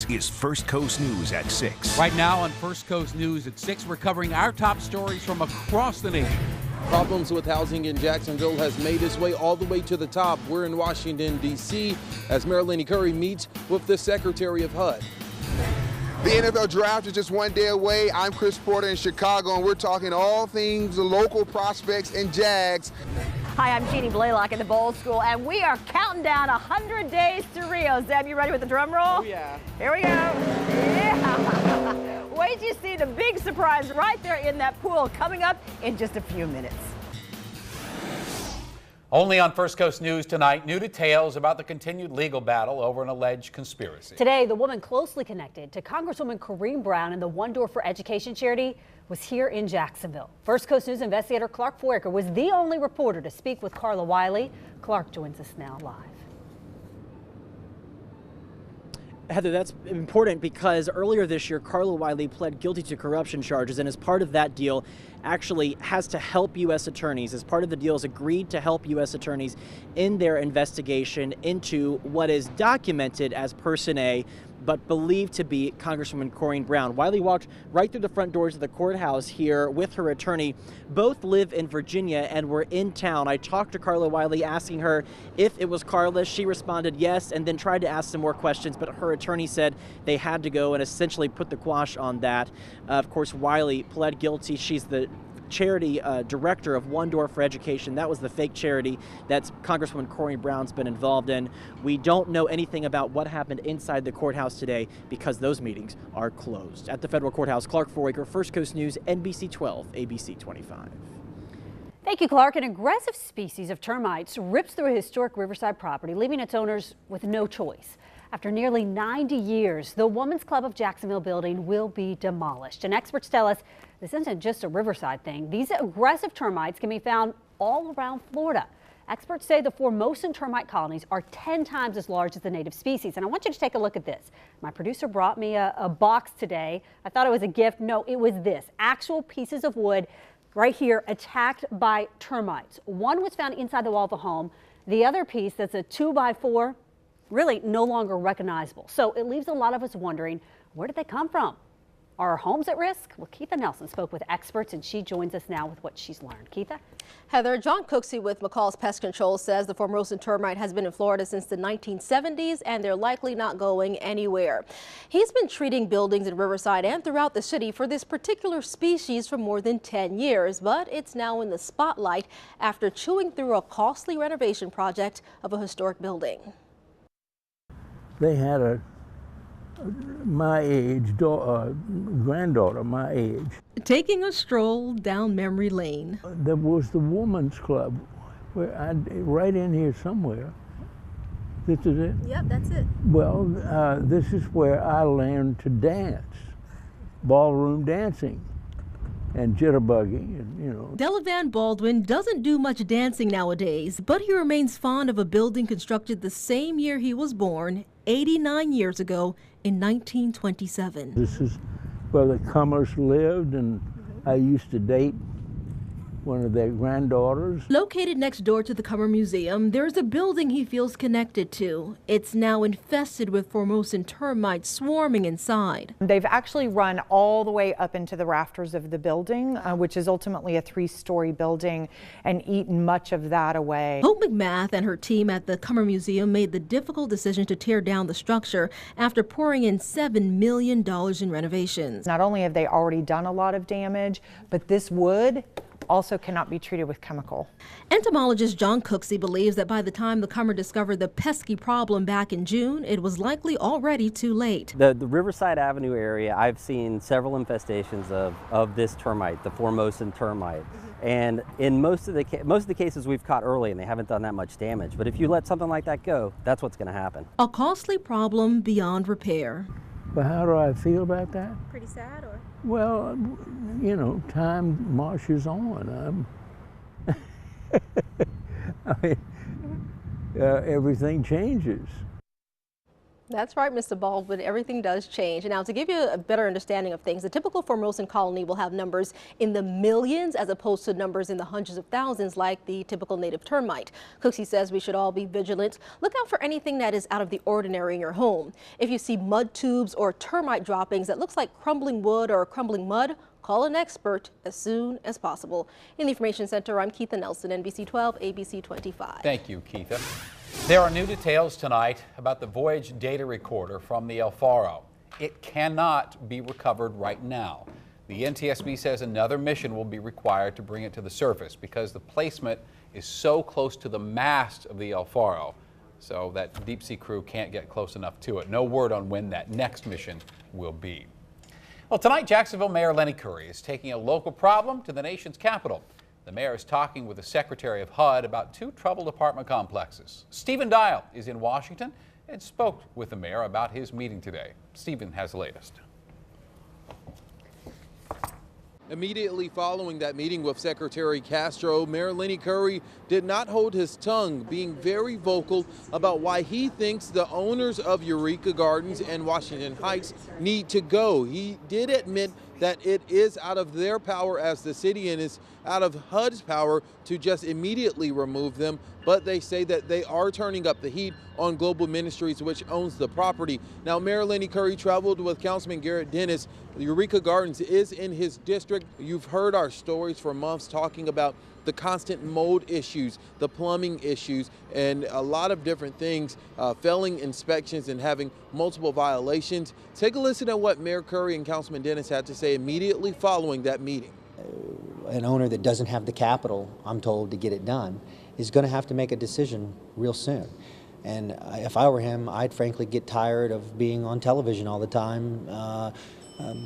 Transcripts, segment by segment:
is First Coast News at 6. Right now on First Coast News at 6, we're covering our top stories from across the nation. Problems with housing in Jacksonville has made its way all the way to the top. We're in Washington, D.C. as Mayor Lenny Curry meets with the Secretary of HUD. The NFL draft is just one day away. I'm Chris Porter in Chicago, and we're talking all things local prospects and Jags. Hi, I'm Jeannie Blaylock at the Bowl School, and we are counting down 100 days to Rio. Zeb, you ready with the drum roll? Oh, yeah. Here we go. Yeah. Wait till you see the big surprise right there in that pool coming up in just a few minutes. Only on First Coast News tonight, new details about the continued legal battle over an alleged conspiracy. Today, the woman closely connected to Congresswoman Corrine Brown and the One Door for Education charity was here in Jacksonville. First Coast News investigator Clark Foraker was the only reporter to speak with Carla Wiley. Clark joins us now live. Heather, that's important because earlier this year, Carla Wiley pled guilty to corruption charges, and as part of that deal, actually has to help U.S. attorneys. As part of the deal, has agreed to help U.S. attorneys in their investigation into what is documented as Person A, but believed to be Congresswoman Corrine Brown. Wiley walked right through the front doors of the courthouse here with her attorney. Both live in Virginia and were in town. I talked to Carla Wiley asking her if it was Carla. She responded yes, and then tried to ask some more questions, but her attorney said they had to go and essentially put the quash on that. Of course, Wiley pled guilty. She's the charity director of One Door for Education. That was the fake charity that Congresswoman Corrine Brown's been involved in. We don't know anything about what happened inside the courthouse today because those meetings are closed. At the federal courthouse, Clark Foraker, First Coast News, NBC 12, ABC 25. Thank you, Clark. An aggressive species of termites rips through a historic Riverside property, leaving its owners with no choice. After nearly 90 years, the Women's Club of Jacksonville building will be demolished. And experts tell us this isn't just a Riverside thing. These aggressive termites can be found all around Florida. Experts say the Formosan termite colonies are 10 times as large as the native species. And I want you to take a look at this. My producer brought me a box today. I thought it was a gift. No, it was this. Actual pieces of wood right here attacked by termites. One was found inside the wall of a home. The other piece, that's a 2x4, really no longer recognizable. So it leaves a lot of us wondering, where did they come from? Are our homes at risk? Well, Keitha Nelson spoke with experts, and she joins us now with what she's learned. Keitha? Heather, John Cooksey with McCall's Pest Control says the Formosan termite has been in Florida since the 1970s, and they're likely not going anywhere. He's been treating buildings in Riverside and throughout the city for this particular species for more than 10 years, but it's now in the spotlight after chewing through a costly renovation project of a historic building. They had my age, granddaughter, my age. Taking a stroll down memory lane. There was the Women's Club, right in here somewhere. This is it? Yep, that's it. Well, this is where I learned to dance, ballroom dancing. And jitterbugging, and you know. Delavan Baldwin doesn't do much dancing nowadays, but he remains fond of a building constructed the same year he was born, 89 years ago in 1927. This is where the Cummers lived, and I used to date one of their granddaughters. Located next door to the Cummer Museum, there's a building he feels connected to. It's now infested with Formosan termites swarming inside. They've actually run all the way up into the rafters of the building, which is ultimately a 3-story building, and eaten much of that away. Hope McMath and her team at the Cummer Museum made the difficult decision to tear down the structure after pouring in $7 million in renovations. Not only have they already done a lot of damage, but this wood also cannot be treated with chemical. Entomologist John Cooksey believes that by the time the Cummer discovered the pesky problem back in June, it was likely already too late. The Riverside Avenue area, I've seen several infestations of this termite, the Formosan termite. And in most of the cases we've caught early and they haven't done that much damage. But if you let something like that go, that's what's going to happen. A costly problem beyond repair. But how do I feel about that? Pretty sad, or? Well, you know, time marches on. I mean, everything changes. That's right, Mr. Baldwin. Everything does change. And now, to give you a better understanding of things, the typical Formosan colony will have numbers in the millions as opposed to numbers in the hundreds of thousands like the typical native termite. Cooksey says we should all be vigilant. Look out for anything that is out of the ordinary in your home. If you see mud tubes or termite droppings that looks like crumbling wood or crumbling mud, call an expert as soon as possible. In the Information Center, I'm Keitha Nelson, NBC 12, ABC 25. Thank you, Keitha. There are new details tonight about the Voyage data recorder from the El Faro. It cannot be recovered right now. The NTSB says another mission will be required to bring it to the surface because the placement is so close to the mast of the El Faro, so that deep sea crew can't get close enough to it. No word on when that next mission will be. Well, tonight, Jacksonville Mayor Lenny Curry is taking a local problem to the nation's capital. The mayor is talking with the Secretary of HUD about two troubled apartment complexes. Stephen Dial is in Washington and spoke with the mayor about his meeting today. Stephen has the latest. Immediately following that meeting with Secretary Castro, Mayor Lenny Curry did not hold his tongue, being very vocal about why he thinks the owners of Eureka Gardens and Washington Heights need to go. He did admit that it is out of their power as the city and is out of HUD's power to just immediately remove them, but they say that they are turning up the heat on Global Ministries, which owns the property. Now, Mayor Lenny Curry traveled with Councilman Garrett Dennis. Eureka Gardens is in his district. You've heard our stories for months talking about the constant mold issues, the plumbing issues, and a lot of different things, failing inspections and having multiple violations. Take a listen to what Mayor Curry and Councilman Dennis had to say immediately following that meeting. An owner that doesn't have the capital, I'm told, to get it done, is going to have to make a decision real soon. And if I were him, I'd frankly get tired of being on television all the time,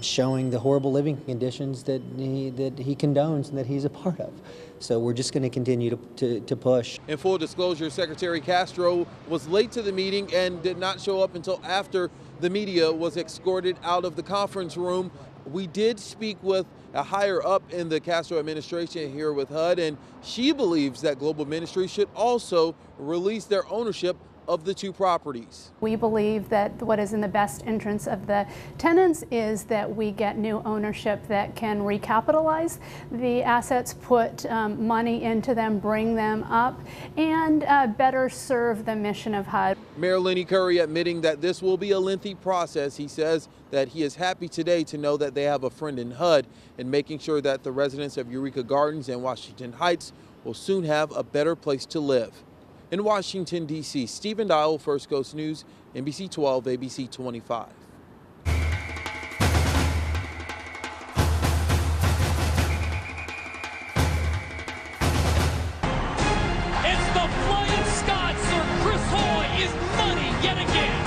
showing the horrible living conditions that he condones and that he's a part of. So we're just going to continue to push. In full disclosure, Secretary Castro was late to the meeting and did not show up until after the media was escorted out of the conference room. We did speak with a higher up in the Castro administration here with HUD, and she believes that Global Ministries should also release their ownership of the two properties. We believe that what is in the best interest of the tenants is that we get new ownership that can recapitalize the assets, put money into them, bring them up, and better serve the mission of HUD. Mayor Lenny Curry admitting that this will be a lengthy process. He says that he is happy today to know that they have a friend in HUD and making sure that the residents of Eureka Gardens and Washington Heights will soon have a better place to live. In Washington, D.C., Stephen Dial, First Coast News, NBC 12, ABC 25. It's the Flying Scots, Sir Chris Hoy is money yet again.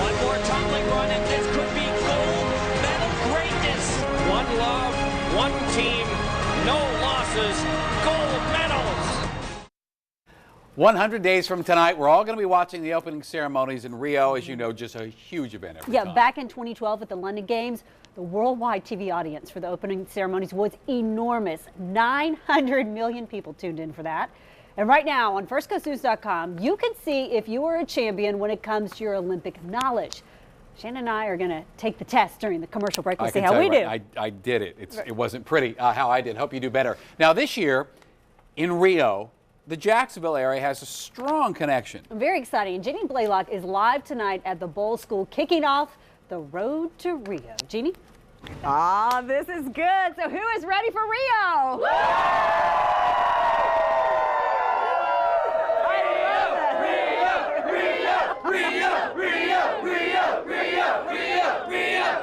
One more tumbling run and this could be gold medal greatness. One love, one team, no losses, gold medals. 100 days from tonight, we're all going to be watching the opening ceremonies in Rio. As you know, just a huge event every time. Back in 2012 at the London Games, the worldwide TV audience for the opening ceremonies was enormous. 900 million people tuned in for that. And right now on FirstCoastNews.com, you can see if you are a champion when it comes to your Olympic knowledge. Shannon and I are going to take the test during the commercial break. We'll see how we do. I did it. It wasn't pretty how I did. Hope you do better. Now this year in Rio, the Jacksonville area has a strong connection. Very exciting. Jeannie Blaylock is live tonight at the Bowl School, kicking off the road to Rio. Jeannie? This is good. So who is ready for Rio?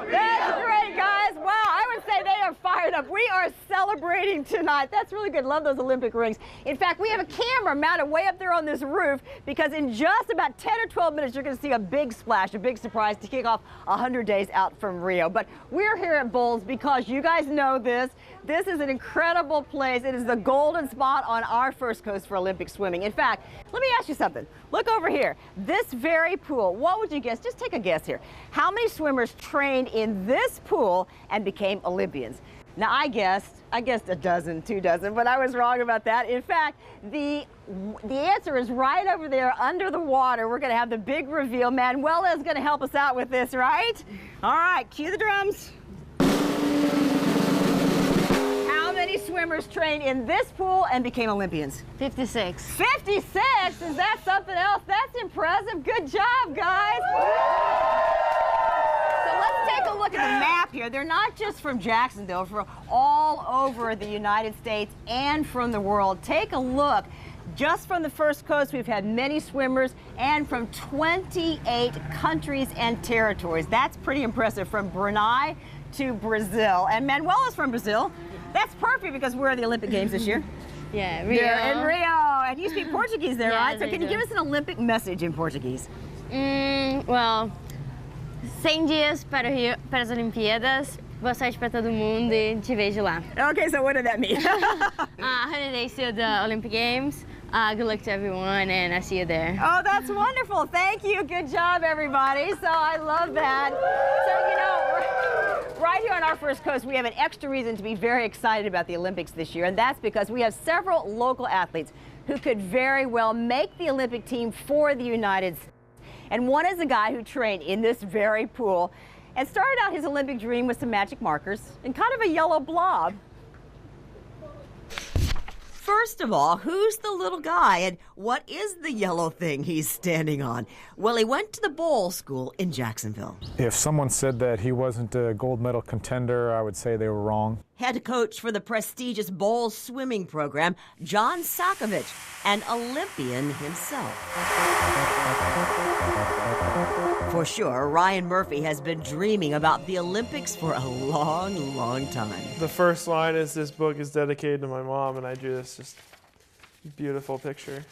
That's great, guys. Wow, I would say they are fired up. We are celebrating tonight. That's really good. Love those Olympic rings. In fact, we have a camera mounted way up there on this roof because in just about 10 or 12 minutes, you're going to see a big splash, a big surprise to kick off 100 days out from Rio. But we're here at Bowls because you guys know this. This is an incredible place. It is the golden spot on our First Coast for Olympic swimming. In fact, let me ask you something. Look over here. This very pool, what would you guess? Just take a guess here. How many swimmers trained in this pool and became Olympians? Now, I guessed a dozen, 2 dozen, but I was wrong about that. In fact, the answer is right over there under the water. We're going to have the big reveal. Manuela is going to help us out with this, right? All right, cue the drums. How many swimmers trained in this pool and became Olympians? 56. 56? Is that something else? That's impressive. Good job, guys. So let's take a look at the map here. They're not just from Jacksonville, from all over the United States and from the world. Take a look. Just from the First Coast, we've had many swimmers, and from 28 countries and territories. That's pretty impressive, from Brunei to Brazil. And Manuela's from Brazil. That's perfect because we're at the Olympic Games this year. Yeah, Rio. They're in Rio. And you speak Portuguese there, right? So can you do. give us an Olympic message in Portuguese? Well, 100 dias para as Olimpíadas. Boa sorte para todo mundo e te vejo lá. Okay, so what did that mean? 100 days to the Olympic Games. Good luck to everyone, and I see you there. Oh, that's wonderful. Thank you. Good job, everybody. So I love that. So, you know, right here on our First Coast, we have an extra reason to be very excited about the Olympics this year, and that's because we have several local athletes who could very well make the Olympic team for the United States. And one is a guy who trained in this very pool and started out his Olympic dream with some magic markers and kind of a yellow blob. First of all, who's the little guy and what is the yellow thing he's standing on? Well, he went to the bowl school in Jacksonville. If someone said that he wasn't a gold medal contender, I would say they were wrong. Head coach for the prestigious bowl swimming program, John Sakovich, an Olympian himself. For sure, Ryan Murphy has been dreaming about the Olympics for a long, long time. The first line is, "This book is dedicated to my mom," and I drew this just beautiful picture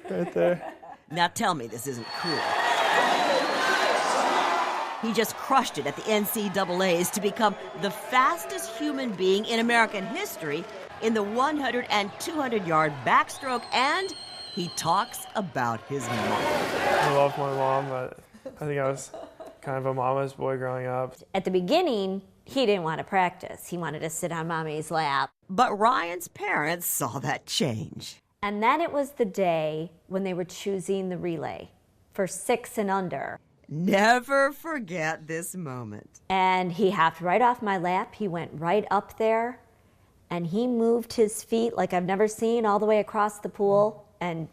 right there. Now tell me this isn't cool. He just crushed it at the NCAAs to become the fastest human being in American history in the 100 and 200-yard backstroke, and he talks about his mom. I love my mom, but I think I was kind of a mama's boy growing up. At the beginning, he didn't want to practice. He wanted to sit on mommy's lap. But Ryan's parents saw that change. And then it was the day when they were choosing the relay for 6 and under. Never forget this moment. And he hopped right off my lap. He went right up there, and he moved his feet like I've never seen all the way across the pool. And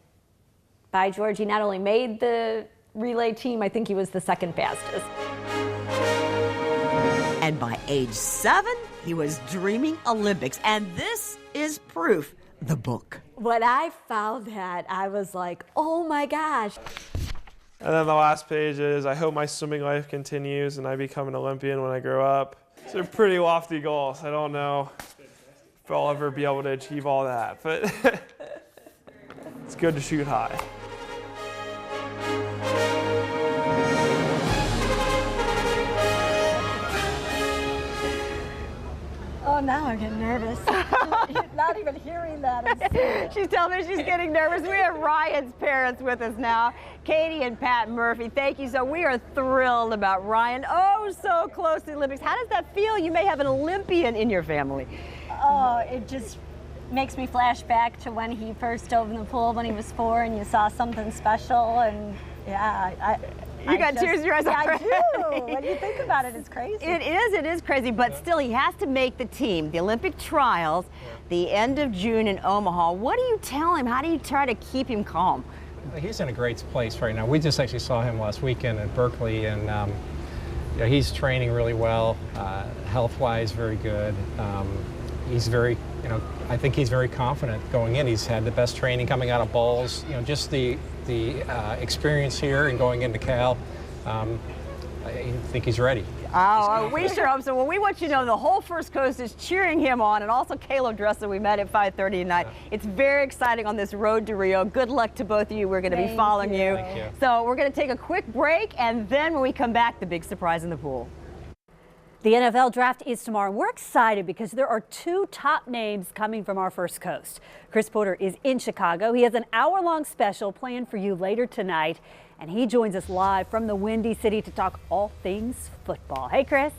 by George, he not only made the relay team, I think he was the second fastest. And by age 7, he was dreaming Olympics. And this is proof, the book. When I found that, I was like, oh my gosh. And then the last page is, "I hope my swimming life continues and I become an Olympian when I grow up." So they're pretty lofty goals. I don't know if I'll ever be able to achieve all that, but it's good to shoot high. Oh, now I'm getting nervous. Not even hearing that. She's telling me she's getting nervous. We have Ryan's parents with us now, Katie and Pat Murphy. Thank you. So we are thrilled about Ryan. Oh, so close to the Olympics. How does that feel? You may have an Olympian in your family. Oh, it just makes me flash back to when he first dove in the pool when he was 4 and you saw something special, and yeah, You got tears in your eyes already. Yeah, I do. When you think about it, it's crazy. It is crazy, but still he has to make the team. The Olympic trials, the end of June in Omaha. What do you tell him? How do you try to keep him calm? He's in a great place right now. We just actually saw him last weekend at Berkeley, and you know, he's training really well, health-wise very good. He's very, you know, I think he's very confident going in. He's had the best training coming out of bowls. You know, just the experience here and going into Cal, I think he's ready. Oh, we sure hope so. Well, we want you to know the whole First Coast is cheering him on, and also Caleb Dressel we met at 5:30 tonight. It's very exciting on this road to Rio. Good luck to both of you. We're going to be following you. Thank you. So we're going to take a quick break, and then when we come back, the big surprise in the pool. The NFL draft is tomorrow. We're excited because there are 2 top names coming from our First Coast. Chris Porter is in Chicago. He has an hour-long special planned for you later tonight, and he joins us live from the Windy City to talk all things football. Hey, Chris.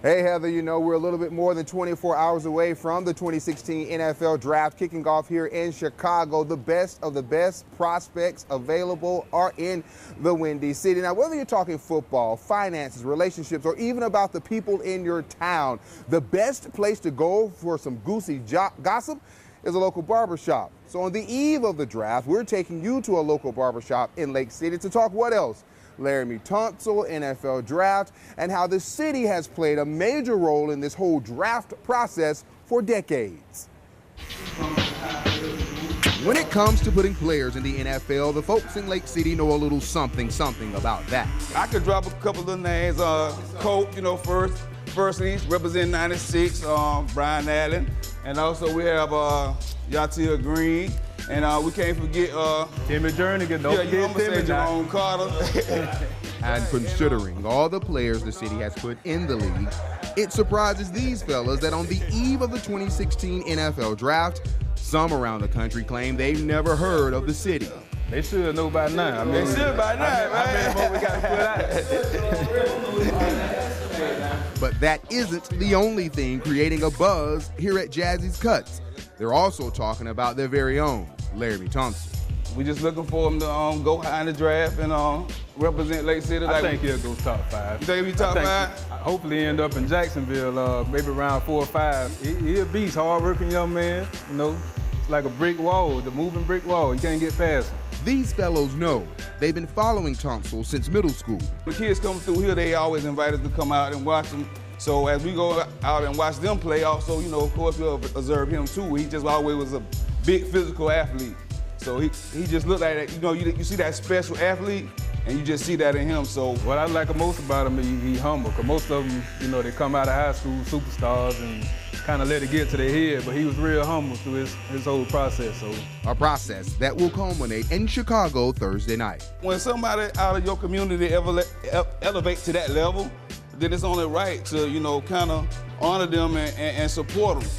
Hey, Heather, you know, we're a little bit more than 24 hours away from the 2016 NFL Draft kicking off here in Chicago. The best of the best prospects available are in the Windy City. Now, whether you're talking football, finances, relationships, or even about the people in your town, the best place to go for some goosey gossip is a local barbershop. So on the eve of the draft, we're taking you to a local barbershop in Lake City to talk what else? Laremy Tunsil, NFL Draft, and how the city has played a major role in this whole draft process for decades. When it comes to putting players in the NFL, the folks in Lake City know a little something about that. I could drop a couple of names. Colt, you know, first East, representing 96, Brian Allen. And also we have Yatir Green. And we can't forget Timmy Jernigan. Don't forget Timmy Jerome Carter. And considering all the players the city has put in the league, it surprises these fellas that on the eve of the 2016 NFL Draft, some around the country claim they've never heard of the city. They should know by now. I mean, they should by now, right? How many more we got to put out? But that isn't the only thing creating a buzz here at Jazzy's Cuts. They're also talking about their very own Laremy Tunsil. We just looking for him to go high in the draft and represent Lake City. I think he'll go top 5. You think he'll be top 5? Hopefully end up in Jacksonville, maybe around 4 or 5. He'll be a hard-working young man. You know, it's like a brick wall, the moving brick wall. You can't get past him. These fellows know they've been following Tunsil since middle school. The kids come through here, they always invite us to come out and watch them. So as we go out and watch them play, also, you know, of course, we'll observe him too. He just always was a big physical athlete. So he just looked like that, you know, you see that special athlete, and you just see that in him. So what I like most about him is he's humble, because most of them, you know, they come out of high school superstars and kind of let it get to their head, but he was real humble through his whole process. So a process that will culminate in Chicago Thursday night. When somebody out of your community elevate to that level, then it's only right to, you know, kind of honor them and support them.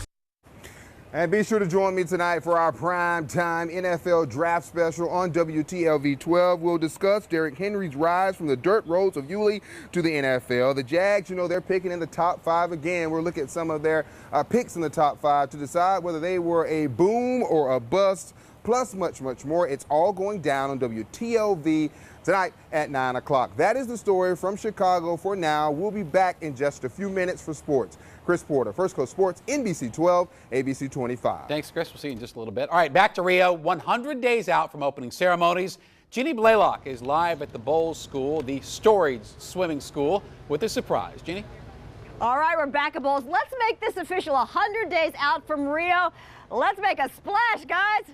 And be sure to join me tonight for our prime time NFL Draft special on WTLV 12. We'll discuss Derrick Henry's rise from the dirt roads of Yulee to the NFL. The Jags, you know, they're picking in the top 5 again. We'll look at some of their picks in the top 5 to decide whether they were a boom or a bust, plus much, much more. It's all going down on WTLV tonight at 9 o'clock. That is the story from Chicago for now. We'll be back in just a few minutes for sports. Chris Porter, First Coast Sports, NBC 12, ABC 25. Thanks, Chris. We'll see you in just a little bit. All right, back to Rio. 100 days out from opening ceremonies. Jeannie Blaylock is live at the Bowles School, the storied swimming school, with a surprise. Jeannie? All right, we're back at Bowles. Let's make this official. 100 days out from Rio. Let's make a splash, guys.